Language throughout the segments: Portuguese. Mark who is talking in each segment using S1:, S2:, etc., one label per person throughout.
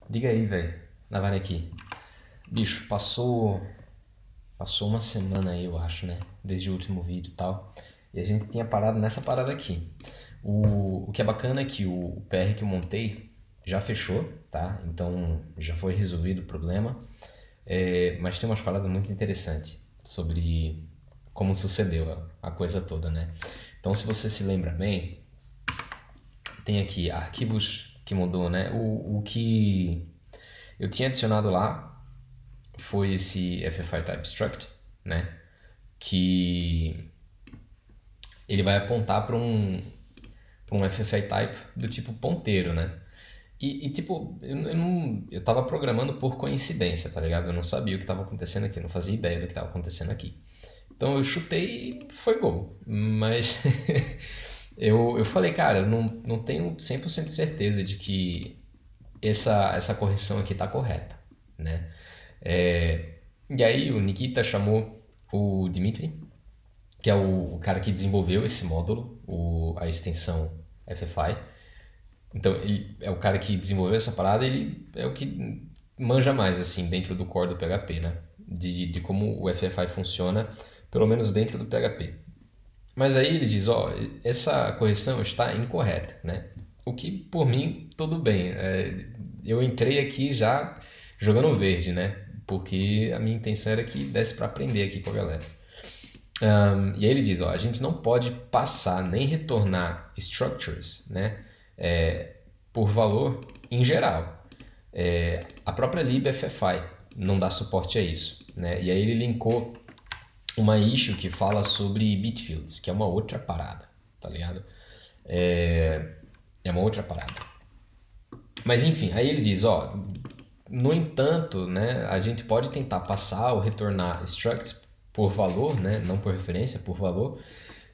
S1: Diga aí, velho. Navarre aqui. Bicho, passou uma semana aí, eu acho, né? Desde o último vídeo e tal. E a gente tinha parado nessa parada aqui. O que é bacana é que o PR que eu montei já fechou, tá? Então já foi resolvido o problema. Mas tem umas paradas muito interessantes sobre como sucedeu a coisa toda, né? Então, se você se lembra bem, tem aqui arquivos que mudou, né? O que eu tinha adicionado lá foi esse FFI Type Struct, né? Que ele vai apontar para um FFI Type do tipo ponteiro, né? Tipo, eu tava programando por coincidência, tá ligado? Eu não sabia o que tava acontecendo aqui, eu não fazia ideia do que tava acontecendo aqui. Então eu chutei e foi gol. Mas eu falei, cara, eu não tenho 100% de certeza de que essa correção aqui tá correta, né? E aí o Nikita chamou o Dmitry, que é o cara que desenvolveu esse módulo, a extensão FFI. Então ele é o cara que desenvolveu essa parada, ele é o que manja mais assim dentro do core do PHP, né? De como o FFI funciona, pelo menos dentro do PHP. Mas aí ele diz, ó, essa correção está incorreta, né? O que por mim tudo bem. Eu entrei aqui já jogando verde, né? Porque a minha intenção era que desse para aprender aqui com a galera. E aí ele diz, ó, a gente não pode passar nem retornar structures, né? Por valor em geral. A própria libffi não dá suporte a isso, né? E aí ele linkou uma issue que fala sobre bitfields, que é uma outra parada, tá ligado? É uma outra parada. Mas enfim, aí ele diz, ó, no entanto, né, a gente pode tentar passar ou retornar structs por valor, né, não por referência, por valor,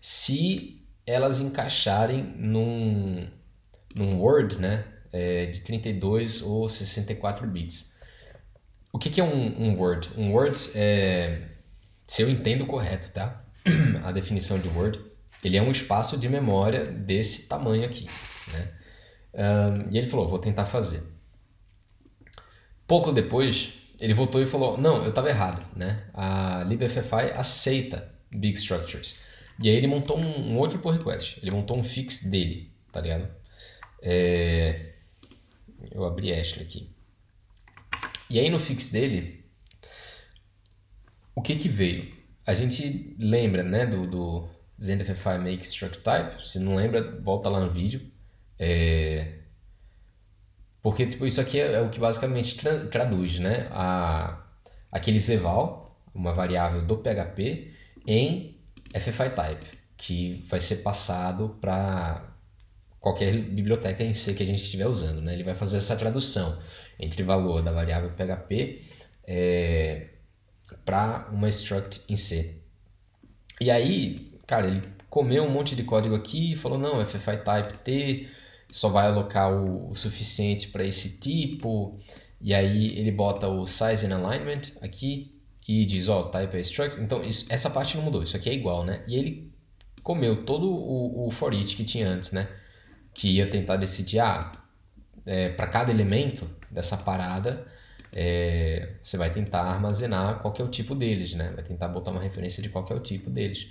S1: se elas encaixarem num word, né, de 32 ou 64 bits. O que é um word? Um word é, se eu entendo correto, tá? A definição de word, ele é um espaço de memória desse tamanho aqui, né? E ele falou, vou tentar fazer. Pouco depois, ele voltou e falou, não, eu estava errado, né? A libffi aceita big structures. E aí ele montou um outro pull request, ele montou um fix dele, tá ligado? Eu abri Ashley aqui. E aí no fix dele, o que veio? A gente lembra, né, do ZenFFI Make Struct Type. Se não lembra, volta lá no vídeo. Porque tipo, isso aqui é o que basicamente traduz, né, aquele eval, uma variável do PHP, em FFI Type, que vai ser passado para qualquer biblioteca em C que a gente estiver usando, né? Ele vai fazer essa tradução entre valor da variável PHP para uma struct em C. E aí, cara, ele comeu um monte de código aqui e falou, não, FFI type T só vai alocar o suficiente para esse tipo. E aí ele bota o size and alignment aqui e diz, ó, type é struct. Então essa parte não mudou, isso aqui é igual, né? E ele comeu todo o for each que tinha antes, né? Que ia tentar decidir, para cada elemento dessa parada, você vai tentar armazenar qual que é o tipo deles, né? Vai tentar botar uma referência de qual que é o tipo deles.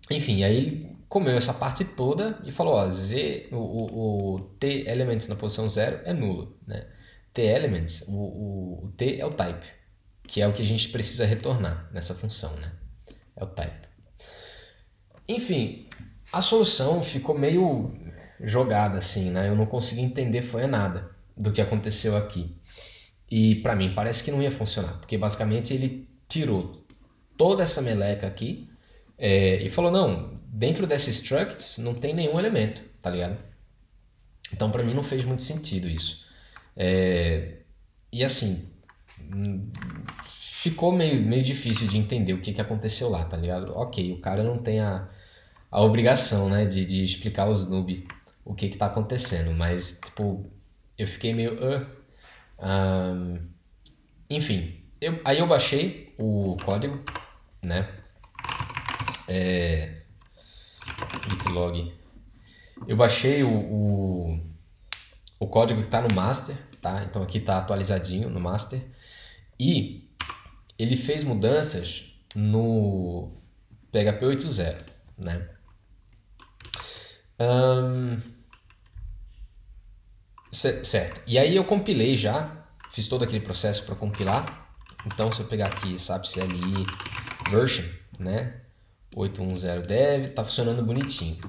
S1: Enfim, aí ele comeu essa parte toda e falou, ó, o T elements na posição 0 é nulo, né? T elements, o T é o type, que é o que a gente precisa retornar nessa função, né? É o type. Enfim, a solução ficou meio jogada assim, né? Eu não consegui entender foi nada do que aconteceu aqui. E para mim parece que não ia funcionar, porque basicamente ele tirou toda essa meleca aqui e falou, não, dentro desses structs não tem nenhum elemento, tá ligado? Então para mim não fez muito sentido isso. E assim, ficou meio difícil de entender o que aconteceu lá, tá ligado? Ok, o cara não tem a obrigação, né, de explicar aos noob o que tá acontecendo, mas, tipo, eu fiquei meio... Enfim, aí eu baixei o código, né, git log. Eu baixei o código que está no master, tá? Então aqui está atualizadinho no master. E ele fez mudanças no PHP 8.0, né? Certo. E aí eu compilei já, fiz todo aquele processo para compilar. Então se eu pegar aqui, SAP CLI version, né? 8.10 dev, tá funcionando bonitinho.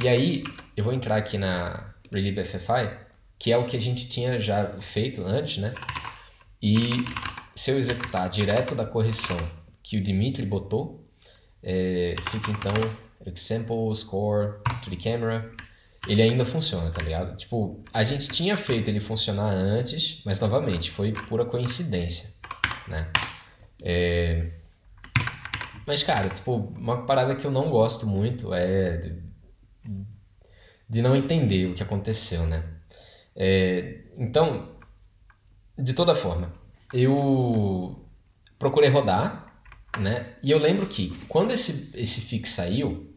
S1: E aí eu vou entrar aqui na relibFFI, que é o que a gente tinha já feito antes, né? E se eu executar direto da correção que o Dimitri botou, fica então example score to the camera, ele ainda funciona, tá ligado? Tipo, a gente tinha feito ele funcionar antes, mas novamente, foi pura coincidência, né? Mas, cara, tipo, uma parada que eu não gosto muito é de não entender o que aconteceu, né? Então, de toda forma, eu procurei rodar, né? E eu lembro que quando esse fix saiu,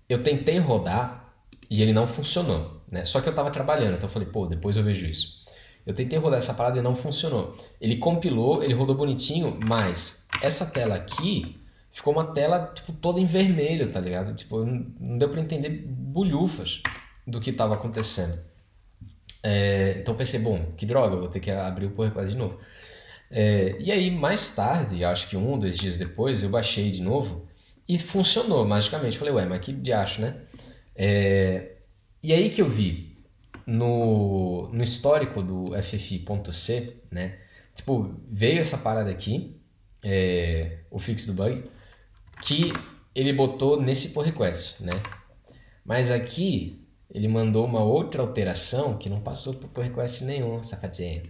S1: eu tentei rodar e ele não funcionou, né? Só que eu tava trabalhando, então eu falei, pô, depois eu vejo isso. Eu tentei rodar essa parada e não funcionou. Ele compilou, ele rodou bonitinho, mas essa tela aqui ficou uma tela tipo toda em vermelho, tá ligado? Tipo, não deu pra entender bulhufas do que tava acontecendo. Então eu pensei, bom, que droga, eu vou ter que abrir o pull request de novo. E aí, mais tarde, acho que 1 ou 2 dias depois, eu baixei de novo e funcionou magicamente. Falei, ué, mas que diacho, né? E aí que eu vi no histórico do FFI.c, né? Tipo, veio essa parada aqui, o fix do bug, que ele botou nesse pull request, né? Mas aqui ele mandou uma outra alteração que não passou por pull request nenhum, safadinho.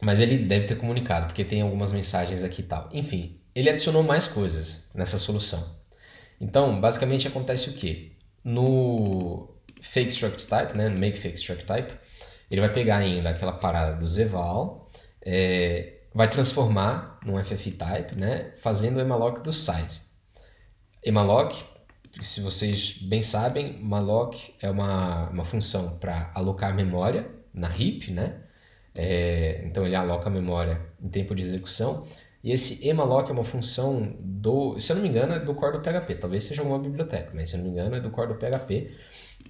S1: Mas ele deve ter comunicado, porque tem algumas mensagens aqui e tal. Enfim, ele adicionou mais coisas nessa solução. Então, basicamente acontece o quê? No fake struct type, né, no make fake struct type, ele vai pegar ainda aquela parada do zeval, vai transformar num FFI type, né, fazendo o emalloc do size. Emalloc, se vocês bem sabem, malloc é uma função para alocar memória na heap, né? Então ele aloca a memória em tempo de execução. E esse emalloc é uma função se eu não me engano, é do core do PHP. Talvez seja alguma biblioteca, mas se eu não me engano é do core do PHP,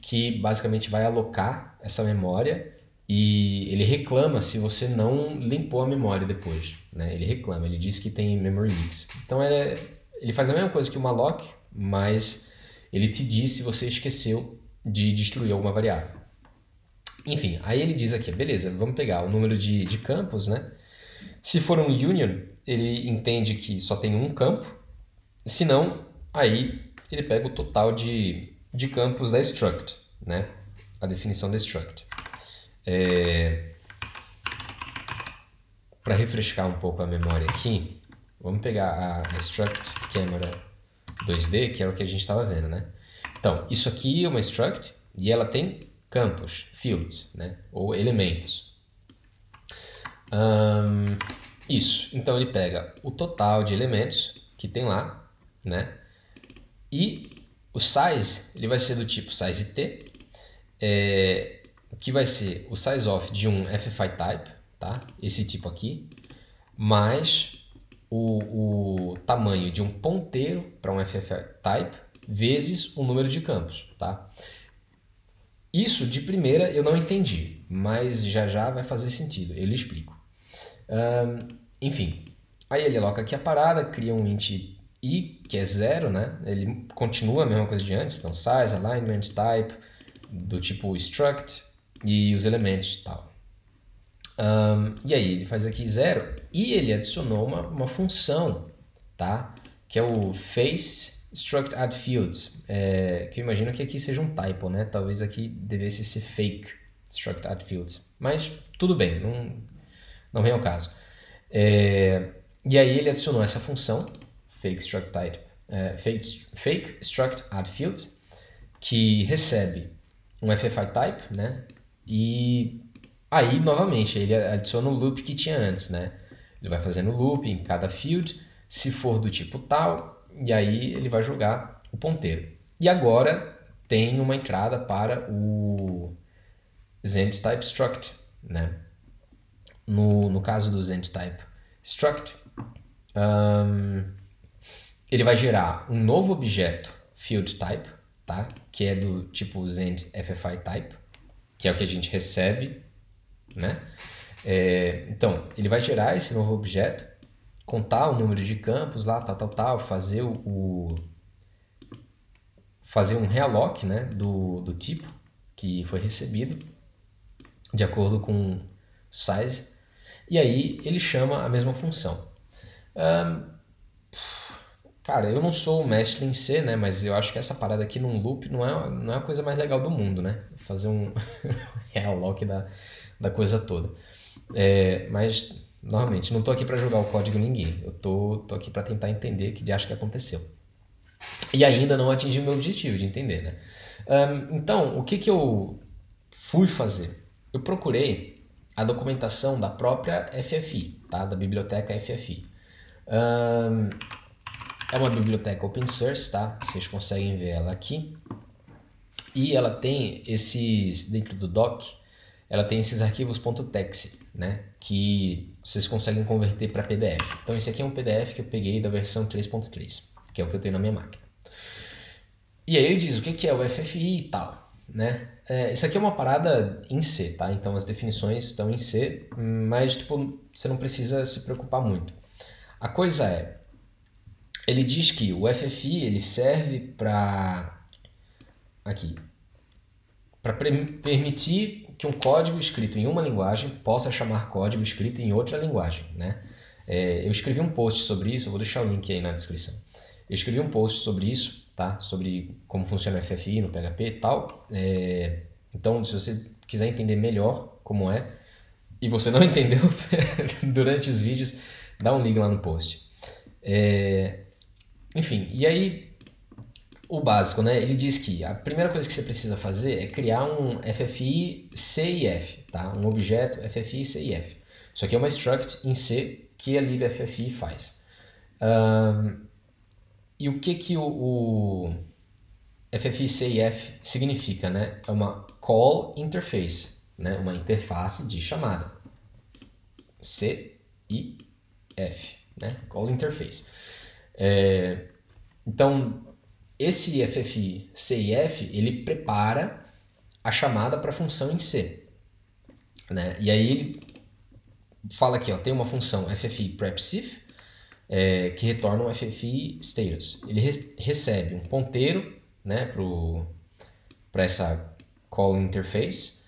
S1: que basicamente vai alocar essa memória e ele reclama se você não limpou a memória depois, né? Ele reclama, ele diz que tem memory leaks. Então ele faz a mesma coisa que o malloc, mas ele te diz se você esqueceu de destruir alguma variável. Enfim, aí ele diz aqui, beleza, vamos pegar o número de campos, né? Se for um union, ele entende que só tem um campo, se não, aí ele pega o total de campos da struct, né? A definição da struct. Para refrescar um pouco a memória aqui, vamos pegar a struct camera 2D, que era o que a gente estava vendo, né? Então, isso aqui é uma struct e ela tem campos, fields, né? Ou elementos. Isso. Então ele pega o total de elementos que tem lá, né? E o size, ele vai ser do tipo size t, que vai ser o size of de um FFI type, tá? Esse tipo aqui, mais o tamanho de um ponteiro para um FFI type vezes o número de campos, tá? Isso de primeira eu não entendi, mas já vai fazer sentido, eu lhe explico. Enfim, aí ele aloca aqui a parada, cria um int i, que é 0, né? Ele continua a mesma coisa de antes, então size, alignment, type, do tipo struct e os elementos e tal. E aí ele faz aqui 0 e ele adicionou uma função, tá? Que é o face struct add fields, que eu imagino que aqui seja um typo, né? Talvez aqui devesse ser fake struct add fields, mas tudo bem, não vem ao caso. E aí ele adicionou essa função fake struct type, fake struct add fields, que recebe um FFI type, né? E aí novamente ele adiciona o loop que tinha antes, né? Ele vai fazendo loop em cada field, se for do tipo tal, e aí ele vai jogar o ponteiro. E agora tem uma entrada para o ZendType Struct, né? No caso do ZendType Struct, ele vai gerar um novo objeto FieldType, tá? Que é do tipo ZendFFIType, que é o que a gente recebe, né? Então, ele vai gerar esse novo objeto, contar o número de campos lá, tal, fazer fazer um realloc, né, do tipo que foi recebido, de acordo com size, e aí ele chama a mesma função. Cara, eu não sou o mestre em C, né, mas eu acho que essa parada aqui num loop não é a coisa mais legal do mundo, né? Fazer um realloc da coisa toda. Mas, novamente, não tô aqui para jogar o código ninguém. Eu tô aqui para tentar entender o que de acho que aconteceu. E ainda não atingi o meu objetivo de entender, né? Então, o que eu fui fazer? Eu procurei a documentação da própria FFI, tá? Da biblioteca FFI. É uma biblioteca open source, tá? Vocês conseguem ver ela aqui. E ela tem esses, dentro do doc, ela tem esses arquivos .tex, né? Que vocês conseguem converter para PDF. Então esse aqui é um PDF que eu peguei da versão 3.3, que é o que eu tenho na minha máquina. E aí ele diz o que é o FFI e tal, né? Isso aqui é uma parada em C, tá? Então as definições estão em C, mas tipo, você não precisa se preocupar muito. A coisa é, ele diz que o FFI ele serve para permitir que um código escrito em uma linguagem possa chamar código escrito em outra linguagem, né? Eu escrevi um post sobre isso, eu vou deixar o link aí na descrição. Eu escrevi um post sobre isso, tá? Sobre como funciona o FFI no PHP e tal. Então, se você quiser entender melhor como é, e você não entendeu durante os vídeos, dá um link lá no post. Enfim, e aí o básico, né? Ele diz que a primeira coisa que você precisa fazer é criar um FFI CIF, tá? Um objeto FFI CIF. Isso aqui é uma struct em C que a libFFI faz. E o que o FFI CIF significa, né? É uma call interface, né? Uma interface de chamada. CIF, né? Call interface. Então, esse FFI CIF, ele prepara a chamada para a função em C, né? E aí ele fala aqui, ó, tem uma função FFI prepsif, que retorna um FFI status. Ele recebe um ponteiro, né, para essa call interface,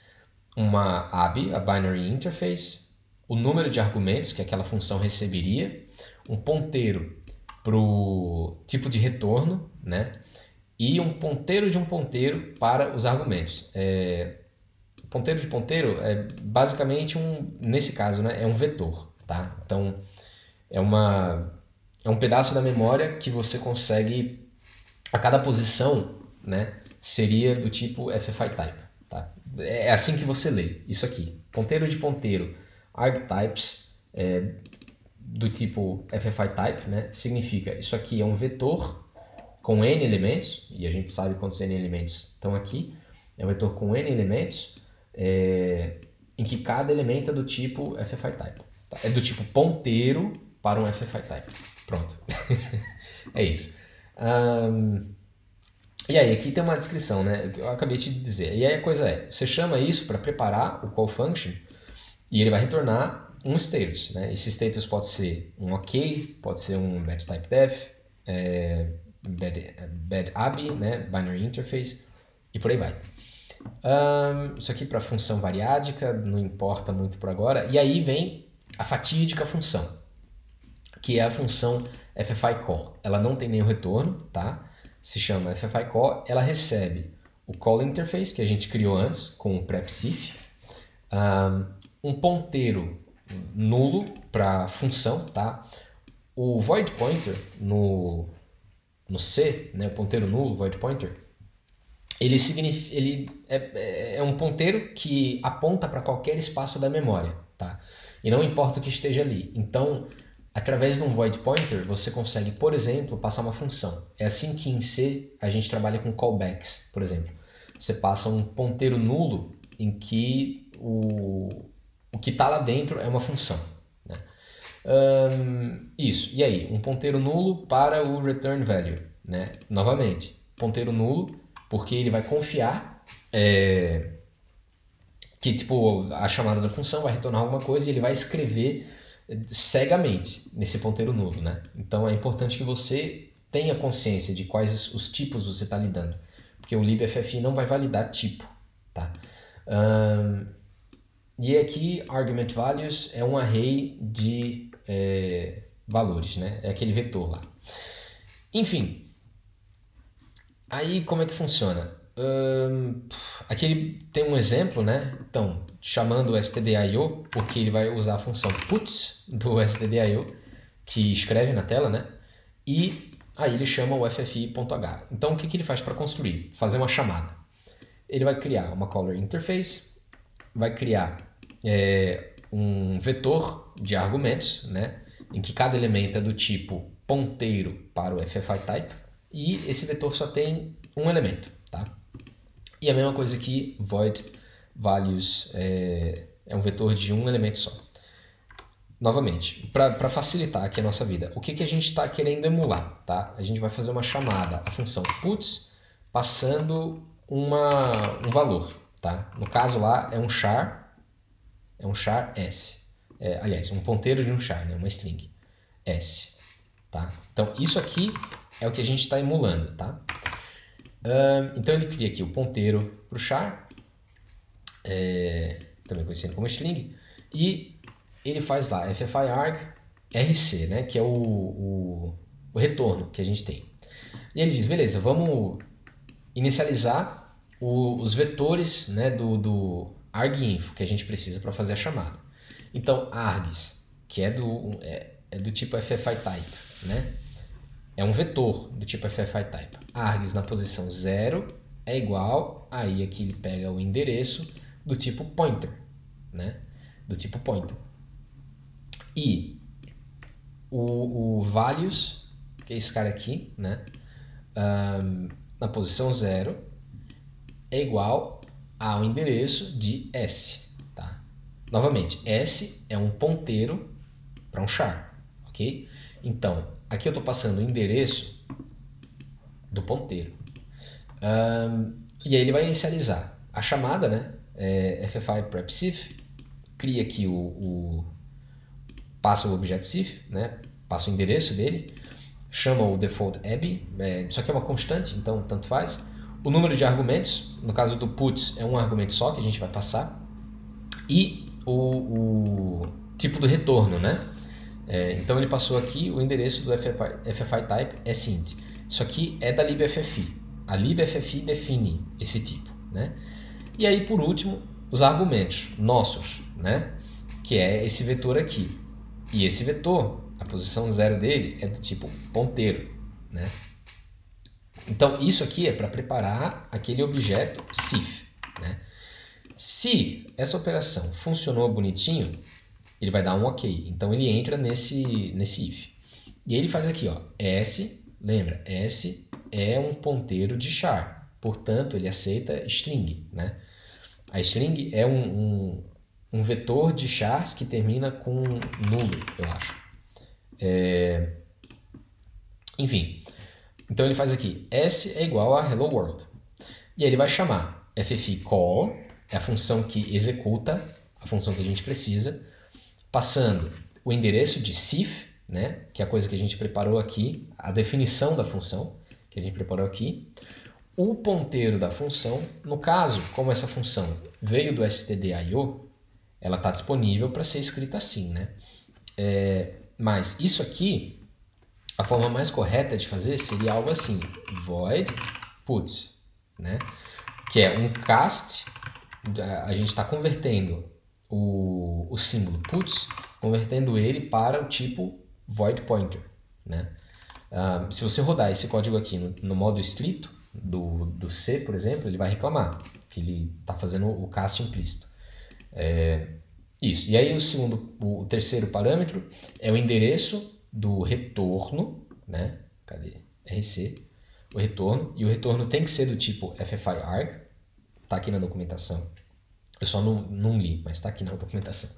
S1: uma ABI, a binary interface, o número de argumentos que aquela função receberia, um ponteiro para o tipo de retorno, né? E um ponteiro de um ponteiro para os argumentos. Ponteiro de ponteiro é basicamente nesse caso, né, é um vetor, tá? Então é um pedaço da memória que você consegue, a cada posição, né, seria do tipo FFIType, tá? É assim que você lê isso aqui. Ponteiro de ponteiro, argtypes, do tipo FFIType, né, significa isso aqui é um vetor com n elementos, e a gente sabe quantos n elementos estão aqui. É um vetor com n elementos, em que cada elemento é do tipo FFIType. Tá? É do tipo ponteiro para um FFIType. Pronto. É isso. E aí, aqui tem uma descrição, né? Eu acabei de dizer. E aí a coisa é, você chama isso para preparar o call function e ele vai retornar um status, né? Esse status pode ser um OK, pode ser um bad type def, bad ABI, né? Binary interface, e por aí vai. Isso aqui para função variádica, não importa muito por agora. E aí vem a fatídica função, que é a função FFICall. Ela não tem nenhum retorno, tá? Se chama FFICall, ela recebe o call interface que a gente criou antes com o prepsif, um ponteiro nulo para função, tá? O void pointer no C, né, o ponteiro nulo, void pointer, ele é um ponteiro que aponta para qualquer espaço da memória, tá? E não importa o que esteja ali. Então, Através de um void pointer, você consegue, por exemplo, passar uma função. É assim que em C a gente trabalha com callbacks, por exemplo. Você passa um ponteiro nulo em que o que está lá dentro é uma função. Né? Isso. E aí, um ponteiro nulo para o return value. Né? Novamente, ponteiro nulo, porque ele vai confiar que tipo, a chamada da função vai retornar alguma coisa e ele vai escrever cegamente nesse ponteiro nulo. Né? Então é importante que você tenha consciência de quais os tipos você está lidando, porque o libffi não vai validar tipo. Tá? E aqui, argument values é um array de valores, né? É aquele vetor lá. Enfim, aí como é que funciona? Aqui tem um exemplo, né? Então, chamando o stdio, porque ele vai usar a função puts do stdio, que escreve na tela, né? E aí ele chama o ffi.h. Então, o que ele faz para construir? Fazer uma chamada. Ele vai criar uma caller interface, vai criar um vetor de argumentos, né? Em que cada elemento é do tipo ponteiro para o FFI type, e esse vetor só tem um elemento, tá? E a mesma coisa aqui, void values é um vetor de um elemento só. Novamente, para facilitar aqui a nossa vida, o que a gente está querendo emular? Tá? A gente vai fazer uma chamada à função puts passando um valor. Tá? No caso lá é um char s. Aliás, um ponteiro de um char, né? Uma string s. Tá? Então isso aqui é o que a gente está emulando. Tá? Então ele cria aqui o ponteiro para o char, também conhecido como string, e ele faz lá ffi_arg rc, né, que é o retorno que a gente tem. E ele diz, beleza, vamos inicializar os vetores, né, do arginfo que a gente precisa para fazer a chamada. Então args, que é do tipo ffi type, né, é um vetor do tipo ffi type. Args na posição 0 é igual, aí aqui ele pega o endereço do tipo pointer, né? Do tipo pointer. E o values, que é esse cara aqui, né? Na posição 0 é igual ao endereço de S, tá? Novamente, S é um ponteiro para um char, ok? Então, aqui eu estou passando o endereço do ponteiro. E aí ele vai inicializar a chamada, né? FFI prep sif, cria aqui passa o objeto sif, né? Passa o endereço dele, chama o default ab, isso aqui é uma constante, então tanto faz. O número de argumentos, no caso do puts, é um argumento só que a gente vai passar. E o tipo do retorno, né? Então ele passou aqui o endereço do FFI type é sint. Isso aqui é da libffi. A libffi define esse tipo, né? E aí, por último, os argumentos nossos, né? Que é esse vetor aqui. E esse vetor, a posição 0 dele é do tipo ponteiro, né? Então, isso aqui é para preparar aquele objeto sif, né? Se essa operação funcionou bonitinho, ele vai dar um ok. Então, ele entra nesse if. E ele faz aqui, ó, S, lembra, S é um ponteiro de char. Portanto, ele aceita string, né? A string é um vetor de chars que termina com nulo, eu acho. Enfim, então ele faz aqui, S é igual a hello world. E aí ele vai chamar ffi call, é a função que executa, a função que a gente precisa, passando o endereço de sif, né, que é a coisa que a gente preparou aqui, a definição da função que a gente preparou aqui, o ponteiro da função. No caso, como essa função veio do stdio, ela está disponível para ser escrita assim, né? Mas isso aqui, a forma mais correta de fazer seria algo assim, void puts, né? Que é um cast, a gente está convertendo o símbolo puts, convertendo ele para o tipo void pointer, né? Se você rodar esse código aqui no modo estrito do C, por exemplo, ele vai reclamar que ele está fazendo o cast implícito. Isso. E aí o terceiro parâmetro é o endereço do retorno, né? Cadê? RC, o retorno. E o retorno tem que ser do tipo FFI-arg. Tá aqui na documentação. Eu só não li, mas tá aqui na documentação.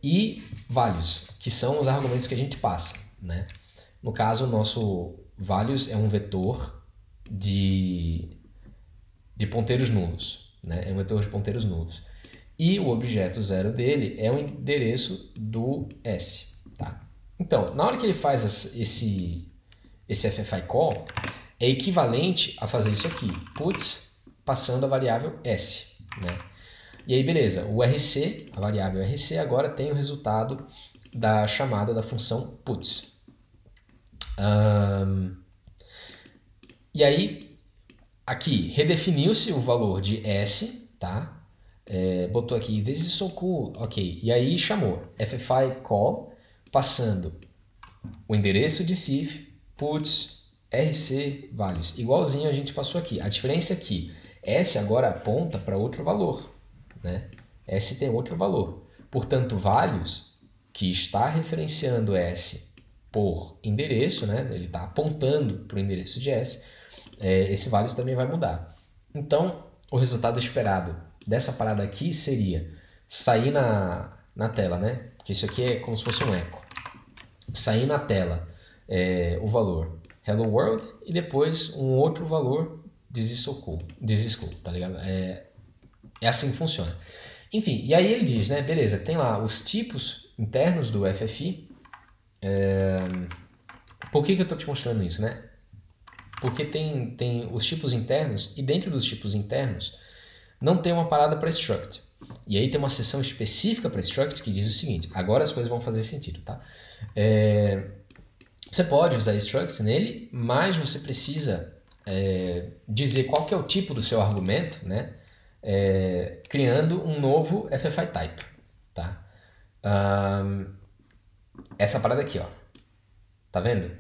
S1: E values, que são os argumentos que a gente passa, né? No caso, o nosso values é um vetor de ponteiros nulos, né? É um vetor de ponteiros nulos. E o objeto 0 dele é o endereço do S, tá? Então, na hora que ele faz esse FFI call, é equivalente a fazer isso aqui, puts, passando a variável S, né? E aí, beleza, o RC, a variável RC, agora tem o resultado da chamada da função puts. E aí, aqui, redefiniu-se o valor de S, tá? Botou aqui, this is so cool, ok. E aí chamou FFI call, passando o endereço de CIF, puts, RC, values. Igualzinho a gente passou aqui. A diferença é que S agora aponta para outro valor, né? S tem outro valor. Portanto, values, que está referenciando S por endereço, né? Ele está apontando para o endereço de S, esse values também vai mudar. Então, o resultado esperado dessa parada aqui seria sair na tela, né? Porque isso aqui é como se fosse um eco. Sair na tela o valor hello world e depois um outro valor this is cool, tá ligado? É assim que funciona. Enfim, e aí ele diz, né? Beleza, tem lá os tipos internos do FFI. Por que eu estou te mostrando isso, né? Porque tem os tipos internos e dentro dos tipos internos não tem uma parada para struct. E aí tem uma seção específica para struct que diz o seguinte, agora as coisas vão fazer sentido, tá? Você pode usar structs nele, mas você precisa dizer qual que é o tipo do seu argumento, né? Criando um novo FFI type, tá? Essa parada aqui, ó. Tá vendo?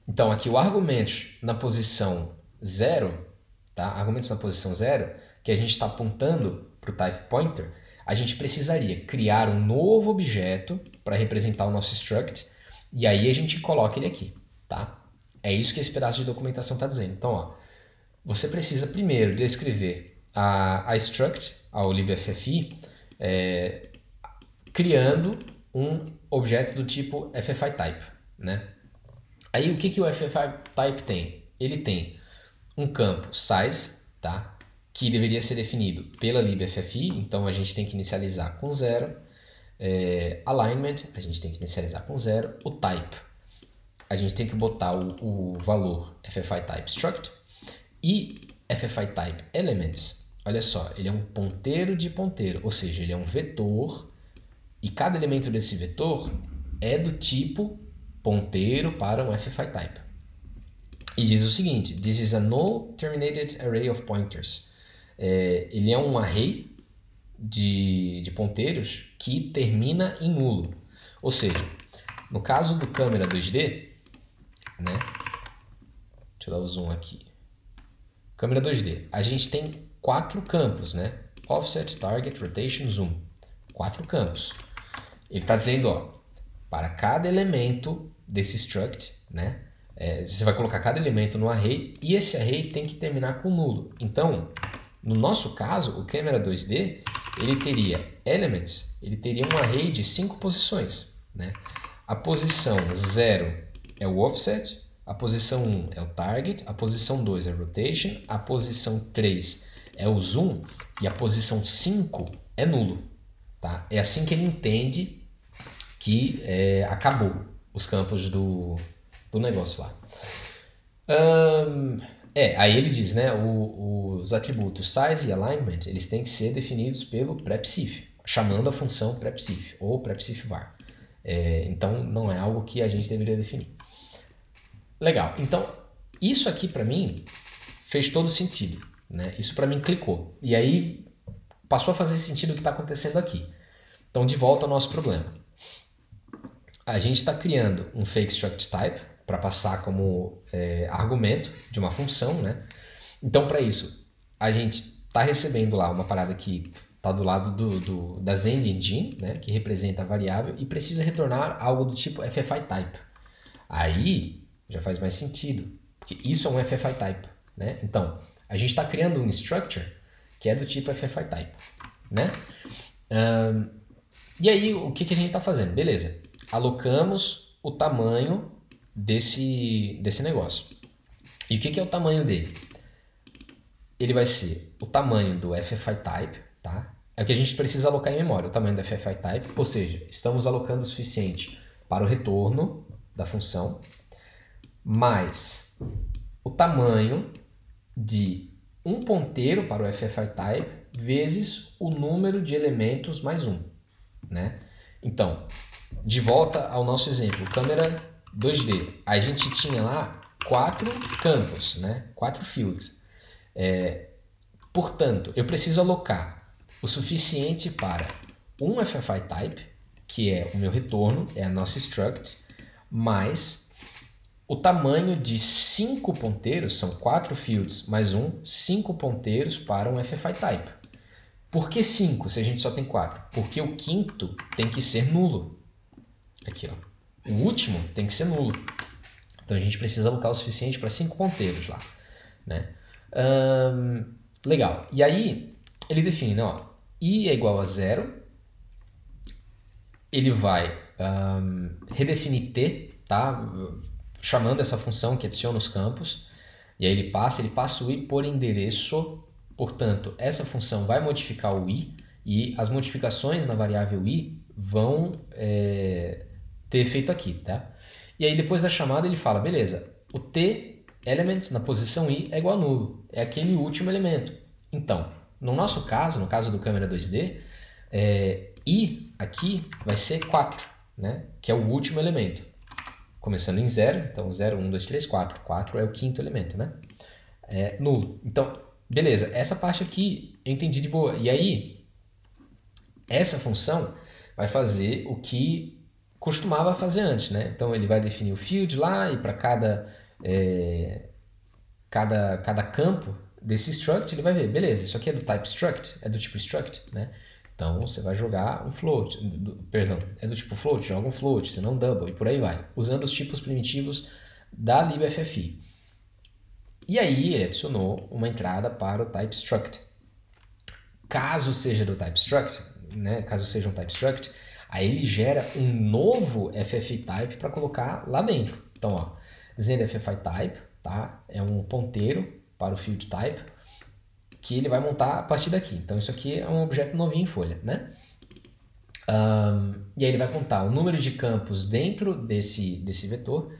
S1: Então aqui o argumento na posição 0, tá? Argumentos na posição 0, que a gente está apontando para o type pointer, a gente precisaria criar um novo objeto para representar o nosso struct e aí a gente coloca ele aqui, tá? É isso que esse pedaço de documentação está dizendo. Então, ó, você precisa primeiro descrever a struct, ao libffi, criando um objeto do tipo FFI type, né? Aí o que o FFI type tem? Ele tem um campo size, tá? Que deveria ser definido pela libffi, então a gente tem que inicializar com 0. Alignment, a gente tem que inicializar com 0. O type, a gente tem que botar o valor FFI type struct. E FFI type elements, olha só, ele é um ponteiro de ponteiro, ou seja, ele é um vetor e cada elemento desse vetor é do tipo ponteiro para um FFI type. E diz o seguinte, this is a null terminated array of pointers. Ele é um array de ponteiros que termina em nulo. Ou seja, no caso do câmera 2D, né? Deixa eu dar o zoom aqui. Câmera 2D, a gente tem 4 campos, né? Offset, Target, Rotation, Zoom. 4 campos. Ele está dizendo, ó, para cada elemento desse struct, né? Você vai colocar cada elemento no array e esse array tem que terminar com nulo. Então, no nosso caso, o câmera 2D, ele teria elements, ele teria um array de 5 posições, né? A posição 0 é o offset, a posição 1 é o target, a posição 2 é a rotation, a posição 3 é o zoom e a posição 5 é nulo, tá? É assim que ele entende que acabou os campos do negócio lá. Aí ele diz, né, os atributos size e alignment, eles têm que ser definidos pelo prepsif, chamando a função prepsif ou prepsif-var. Então não é algo que a gente deveria definir. Legal, então isso aqui para mim fez todo sentido, né? Isso para mim clicou. E aí passou a fazer sentido o que está acontecendo aqui. Então de volta ao nosso problema. A gente está criando um fake struct type para passar como argumento de uma função, né? Então para isso a gente está recebendo lá uma parada que está do lado da Zend Engine, né, que representa a variável, e precisa retornar algo do tipo FFI type. Aí já faz mais sentido, porque isso é um FFI type, né? Então, a gente está criando um structure que é do tipo FFI type, né? E aí, o que a gente está fazendo? Beleza, alocamos o tamanho desse negócio. E o que é o tamanho dele? Ele vai ser o tamanho do FFI type, tá? É o que a gente precisa alocar em memória, o tamanho do FFI type, ou seja, estamos alocando o suficiente para o retorno da função, mais o tamanho de um ponteiro para o FFI type vezes o número de elementos mais um, né? Então, de volta ao nosso exemplo, câmera 2D, a gente tinha lá 4 campos, né? 4 fields. Portanto, eu preciso alocar o suficiente para um FFI type, que é o meu retorno, é a nossa struct, mais o tamanho de 5 ponteiros, são 4 fields mais 5 ponteiros para um FFI type. Por que 5 se a gente só tem 4? Porque o quinto tem que ser nulo. Aqui, ó. O último tem que ser nulo. Então a gente precisa alocar o suficiente para 5 ponteiros lá, né? Legal. E aí ele define, ó, i é igual a 0. Ele vai redefinir t, tá? Chamando essa função que adiciona os campos. E aí ele passa o i por endereço. Portanto, essa função vai modificar o i e as modificações na variável i vão ter efeito aqui, tá? E aí depois da chamada ele fala, beleza, o t elements na posição i é igual a nulo, é aquele último elemento. Então, no nosso caso, no caso do câmera 2D, i aqui vai ser 4, né? Que é o último elemento. Começando em 0, então 0, 1, 2, 3, 4. 4 é o quinto elemento, né? Nulo. Então, beleza, essa parte aqui eu entendi de boa. E aí, essa função vai fazer o que costumava fazer antes, né? Então ele vai definir o field lá e para cada campo desse struct ele vai ver, beleza, isso aqui é do type struct, é do tipo struct, né? Então você vai jogar um float, perdão, é do tipo float, joga um float, senão double e por aí vai, usando os tipos primitivos da libffi. E aí ele adicionou uma entrada para o type struct. Caso seja do type struct, né? Caso seja um type struct, aí ele gera um novo FFI type para colocar lá dentro. Então, ó, ZendFFI type, tá? É um ponteiro para o field type que ele vai montar a partir daqui. Então, isso aqui é um objeto novinho em folha, né? E aí ele vai contar o número de campos dentro desse vetor,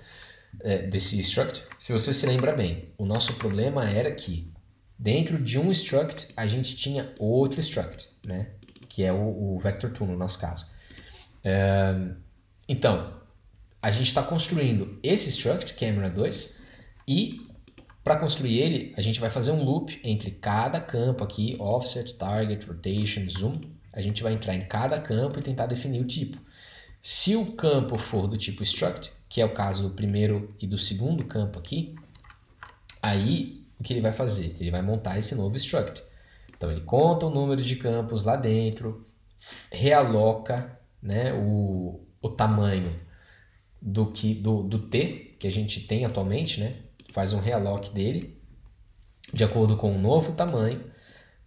S1: desse struct. Se você se lembra bem, o nosso problema era que dentro de um struct a gente tinha outro struct, né? Que é o vector2 no nosso caso. Então, a gente está construindo esse struct, camera 2, e para construir ele, a gente vai fazer um loop entre cada campo aqui, offset, target, rotation, zoom. A gente vai entrar em cada campo e tentar definir o tipo. Se o campo for do tipo struct, que é o caso do primeiro e do segundo campo aqui, aí o que ele vai fazer? Ele vai montar esse novo struct. Então ele conta o número de campos lá dentro, realoca, né, o tamanho do T que a gente tem atualmente, né? Faz um realoc dele de acordo com o novo tamanho,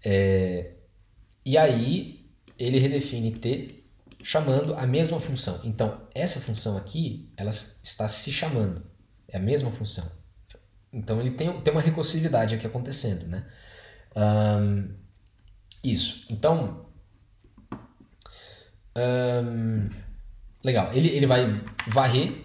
S1: e aí ele redefine T chamando a mesma função. Então essa função aqui ela está se chamando, é a mesma função. Então ele tem uma recursividade aqui acontecendo, né? Isso. Então legal, ele vai varrer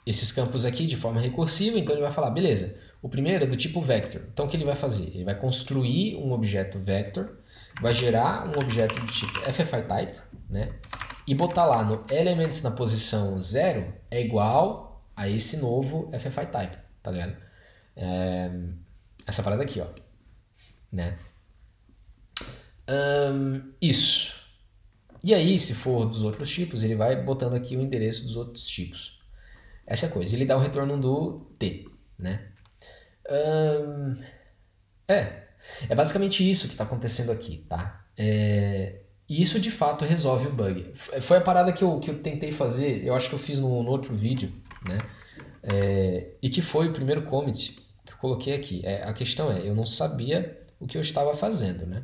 S1: esses campos aqui de forma recursiva, então ele vai falar, beleza, o primeiro é do tipo vector, então o que ele vai fazer? Ele vai construir um objeto vector, vai gerar um objeto do tipo FFI type, né? E botar lá no elements na posição 0 é igual a esse novo FFI type, tá ligado? Essa parada aqui, ó, né? Isso. E aí, se for dos outros tipos, ele vai botando aqui o endereço dos outros tipos. Essa é a coisa. Ele dá o retorno do T, né? É basicamente isso que está acontecendo aqui, tá? E isso de fato resolve o bug. Foi a parada que eu tentei fazer, eu acho que eu fiz no outro vídeo, né? E que foi o primeiro commit que eu coloquei aqui. A questão é, eu não sabia o que eu estava fazendo, né?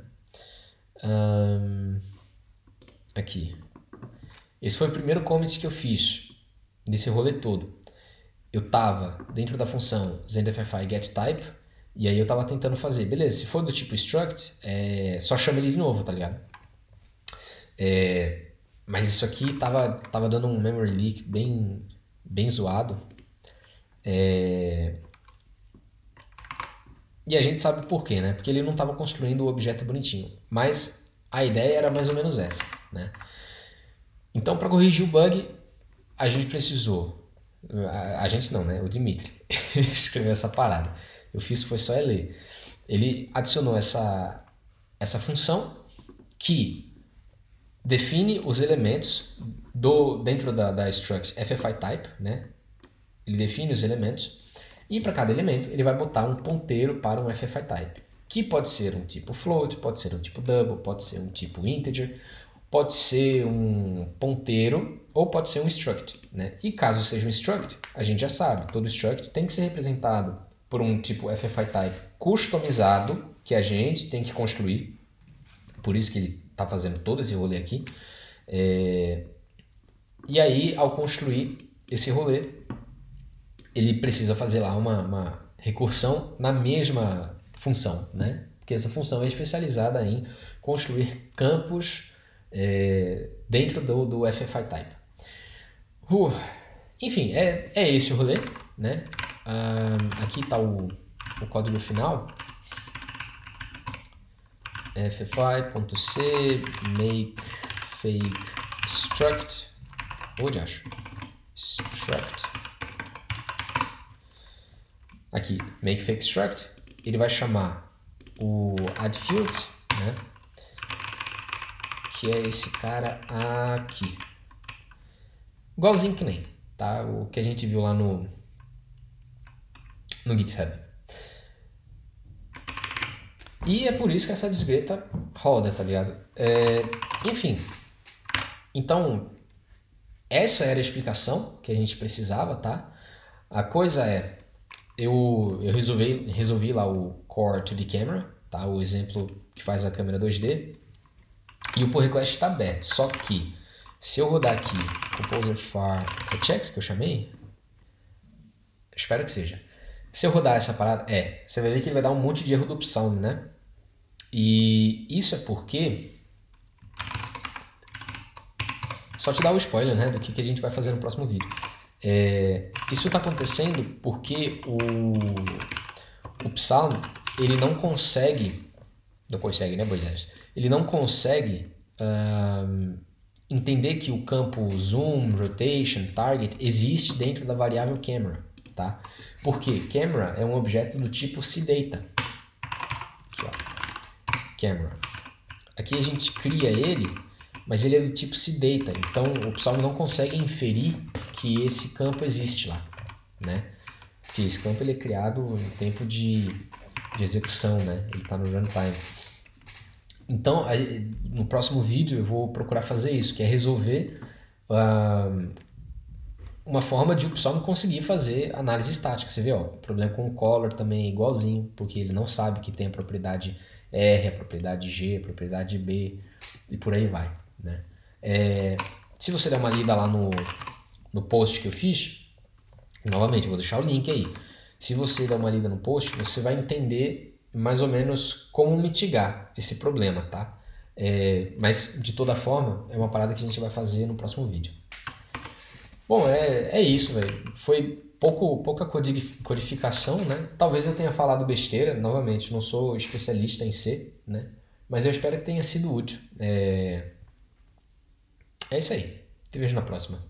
S1: Aqui. Esse foi o primeiro commit que eu fiz desse rolê todo. Eu estava dentro da função ZenDFFI getType e aí eu estava tentando fazer, beleza, se for do tipo struct, só chama ele de novo, tá ligado? Mas isso aqui tava dando um memory leak bem zoado. E a gente sabe por quê, né? Porque ele não estava construindo o objeto bonitinho. Mas a ideia era mais ou menos essa, né? Então, para corrigir o bug, a gente precisou... A gente não, né? O Dimitri escreveu essa parada. Eu fiz foi só ler. Ele adicionou essa função que define os elementos dentro da struct FFI type, né? Ele define os elementos e para cada elemento ele vai botar um ponteiro para um FFI type, que pode ser um tipo float, pode ser um tipo double, pode ser um tipo integer, pode ser um ponteiro ou pode ser um struct, né? E caso seja um struct, a gente já sabe, todo struct tem que ser representado por um tipo FFI type customizado que a gente tem que construir, por isso que ele está fazendo todo esse rolê aqui. E aí, ao construir esse rolê, ele precisa fazer lá uma recursão na mesma função, né? Porque essa função é especializada em construir campos dentro do FFI type. Enfim, é esse o rolê, né? Aqui está o código final. ffi.c make fake struct. Onde acho? Struct. Aqui, make fake struct. Ele vai chamar o add field, né? Que é esse cara aqui. Igualzinho que nem, tá? O que a gente viu lá no GitHub. E é por isso que essa desgreta roda, tá ligado? Enfim. Então, essa era a explicação que a gente precisava, tá? A coisa é, eu resolvi lá o Core 2D Camera, tá? O exemplo que faz a câmera 2D. E o pull request está aberto, só que se eu rodar aqui Composer Far Checks, que eu chamei, espero que seja. Se eu rodar essa parada, você vai ver que ele vai dar um monte de erro do Psalm, né? E isso é porque... Só te dar o spoiler, né, do que a gente vai fazer no próximo vídeo. Isso está acontecendo porque o Psalm, ele não consegue... Não consegue, né, Boisares? Ele não consegue entender que o campo zoom, rotation, target existe dentro da variável camera, tá? Porque camera é um objeto do tipo CData. Aqui, ó. Camera. Aqui a gente cria ele, mas ele é do tipo CData, então o Psalm não consegue inferir que esse campo existe lá, né? Porque esse campo ele é criado em tempo de execução, né? Ele está no runtime. Então, no próximo vídeo eu vou procurar fazer isso, que é resolver uma forma de o Psalm conseguir fazer análise estática. Você vê, ó, o problema com o color também é igualzinho, porque ele não sabe que tem a propriedade R, a propriedade G, a propriedade B e por aí vai, né? Se você der uma lida lá no post que eu fiz, novamente eu vou deixar o link aí. Se você der uma lida no post, você vai entender mais ou menos como mitigar esse problema, tá? Mas de toda forma, é uma parada que a gente vai fazer no próximo vídeo. Bom, é isso, velho. Foi pouca codificação, né? Talvez eu tenha falado besteira, novamente, não sou especialista em C, né? Mas eu espero que tenha sido útil. É isso aí. Te vejo na próxima.